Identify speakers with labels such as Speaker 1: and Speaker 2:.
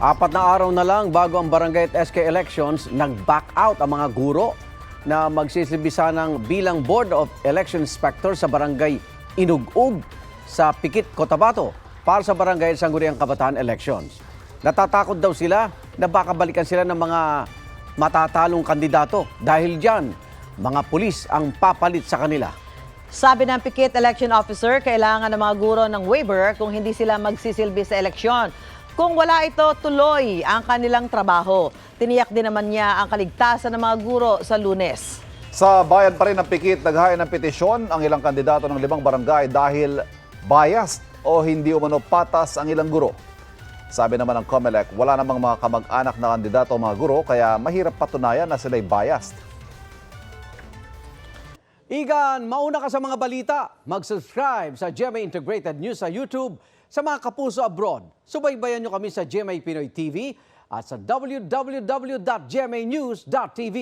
Speaker 1: 4 na araw na lang bago ang barangay at SK elections, nag-back out ang mga guro na magsisilbi sanang bilang Board of Election Inspector sa barangay Inugug sa Pikit, Cotabato para sa barangay Sangguniang Kabataan Elections. Natatakot daw sila na baka balikan sila ng mga matatalong kandidato dahil dyan, mga pulis ang papalit sa kanila.
Speaker 2: Sabi ng Pikit Election Officer, kailangan ng mga guro ng waiver kung hindi sila magsisilbi sa eleksyon. Kung wala ito, tuloy ang kanilang trabaho. Tiniyak din naman niya ang kaligtasan ng mga guro sa Lunes.
Speaker 3: Sa bayan pa rin ng Pikit, naghain ng petisyon ang ilang kandidato ng 5 barangay dahil biased o hindi umano patas ang ilang guro. Sabi naman ng COMELEC, wala namang mga kamag-anak na kandidato o mga guro kaya mahirap patunayan na sila'y biased.
Speaker 1: Igan, mauna ka sa mga balita. Mag-subscribe sa GMA Integrated News sa YouTube. Sa mga kapuso abroad, subaybayan nyo kami sa GMA Pinoy TV at sa www.gmanews.tv.